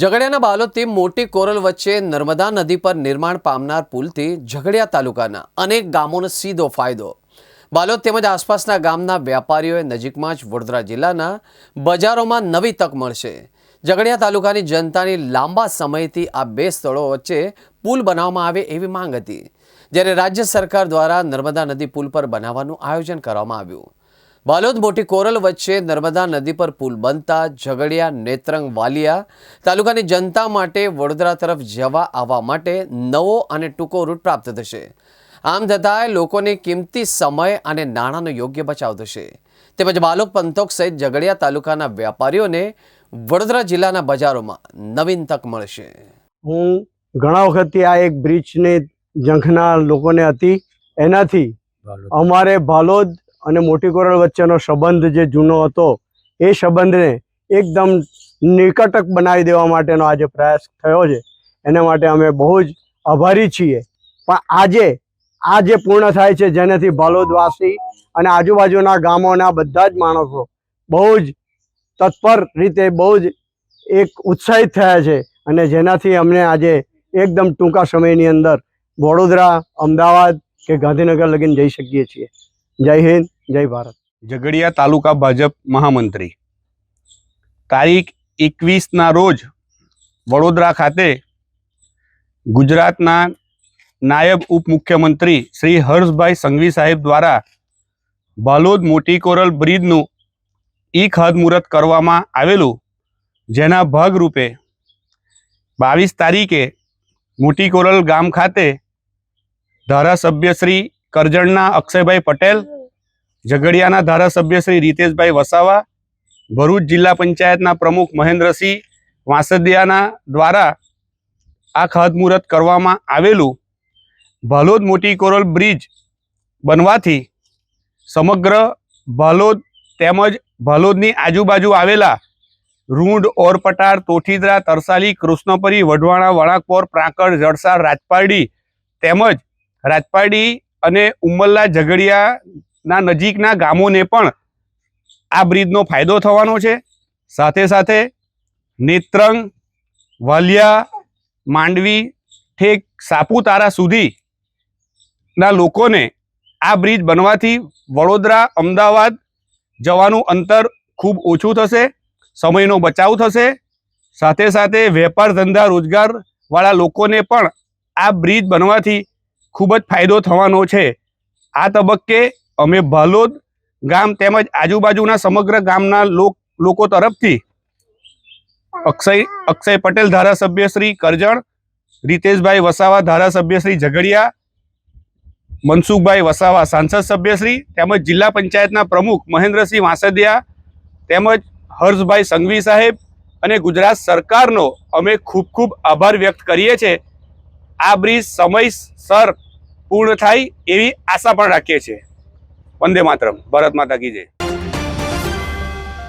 ઝઘડિયાના બાલોદથી મોટી કોરલ વચ્ચે નર્મદા નદી પર નિર્માણ પામનાર પુલથી ઝઘડિયા તાલુકાના અનેક ગામોનો સીધો ફાયદો। બાલોદ તેમજ આસપાસના ગામના વેપારીઓએ નજીકમાં જ વડોદરા જિલ્લાના બજારોમાં નવી તક મળશે। ઝઘડિયા તાલુકાની જનતાની લાંબા સમયથી આ બે સ્થળો વચ્ચે પુલ બનાવવામાં આવે એવી માંગ હતી, જ્યારે રાજ્ય સરકાર દ્વારા નર્મદા નદી પુલ પર બનાવવાનું આયોજન કરવામાં આવ્યું। બાલોદ મોટી કોરલ વચ્ચે નર્મદા નદી પર પુલ બનતા ઝઘડિયા નેત્રંગ વાલિયા તાલુકાની જનતા માટે વડોદરા તરફ જવા આવવા માટે નવો અને ટૂંકો રૂટ પ્રાપ્ત થશે। આમ થતાં લોકોને કિંમતી સમય અને નાણાંનો યોગ્ય બચાવ થશે। તેમજ બાલોદ પંથક સહિત ઝઘડિયા તાલુકાના વેપારીઓને વડોદરા જિલ્લાના બજારોમાં નવીન તક મળશે। હું ઘણા વખતથી આ એક બ્રિજની ઝંખના લોકોને હતી, એનાથી અમારે બાલોદ અને મોટી કોરલ વચ્ચેનો સંબંધ જે જૂનો હતો એ સંબંધને એકદમ નિકટક બનાવી દેવા માટેનો આજે પ્રયાસ થયો છે। એના માટે અમે બહુ જ આભારી છીએ। પણ આજે આ જે પૂર્ણ થાય છે, જેનાથી બાલોદવાસી અને આજુબાજુના ગામોના બધા જ માણસો બહુ જ તત્પર રીતે બહુ જ એક ઉત્સાહિત થયા છે, અને જેનાથી અમને આજે એકદમ ટૂંકા સમયની અંદર વડોદરા, અમદાવાદ કે ગાંધીનગર લગીને જઈ શકીએ છીએ। જય હિન્દ, જય ભારત। ઝઘડિયા તાલુકા ભાજપ મહામંત્રી તારીખ 21ના રોજ વડોદરા ખાતે ગુજરાતના નાયબ ઉપમુખ્યમંત્રી શ્રી હર્ષભાઈ સંઘવી સાહેબ દ્વારા બાલોદ મોટી કોરલ બ્રિજનું ખાતમુહૂર્ત કરવામાં આવેલું, જેના ભાગરૂપે 22 તારીખે મોટી કોરલ ગામ ખાતે ધારાસભ્ય શ્રી કરજણના અક્ષયભાઈ પટેલ, ઝઘડિયાના ધારાસભ્ય શ્રી રીતેશભાઈ વસાવા, ભરૂચ જિલ્લા પંચાયતના પ્રમુખ મહેન્દ્રસિંહ વાંસદિયાના દ્વારા આ ખાતમુહૂર્ત કરવામાં આવેલું। બાલોદ મોટી કોરલ બ્રિજ બનવાથી સમગ્ર બાલોદ તેમજ બાલોદની આજુબાજુ આવેલા રૂંડ, ઓરપટાર, તોઠીદરા, તરસાલી, કૃષ્ણપરી, વઢવાણા, વણાકપોર, પ્રાંકળ, જડસા, રાજપારડી તેમજ રાજપારડી અને ઉમલ્લા ઝઘડિયાના નજીકના ગામોને પણ આ બ્રિજનો ફાયદો થવાનો છે। સાથે સાથે નેત્રંગ, વાલિયા, માંડવી ઠેક સાપુતારા સુધીના લોકોને આ બ્રિજ બનવાથી વડોદરા, અમદાવાદ જવાનું અંતર ખૂબ ઓછું થશે, સમયનો બચાવ થશે। સાથે સાથે વેપાર ધંધા રોજગારવાળા લોકોને પણ આ બ્રિજ બનવાથી ખૂબ જ ફાયદો થવાનો છે। આ તબક્કે અમે બાલોદ ગામ તેમજ આજુબાજુના સમગ્ર ગામના લોકો તરફથી અક્ષય પટેલ ધારાસભ્ય શ્રી કરજણ, રીતેશભાઈ વસાવા ધારાસભ્ય શ્રી ઝઘડિયા, મનસુખભાઈ વસાવા સાંસદ સભ્યશ્રી તેમજ જિલ્લા પંચાયતના પ્રમુખ મહેન્દ્રસિંહ વાંસદિયા તેમજ હર્ષભાઈ સંઘવી સાહેબ અને ગુજરાત સરકારનો અમે ખૂબ ખૂબ આભાર વ્યક્ત કરીએ છીએ। આ બ્રિજ સમયસર પૂર્ણ થાય એવી આશા પણ રાખીએ છીએ। વંદે માતરમ, ભારત માતા કી જય।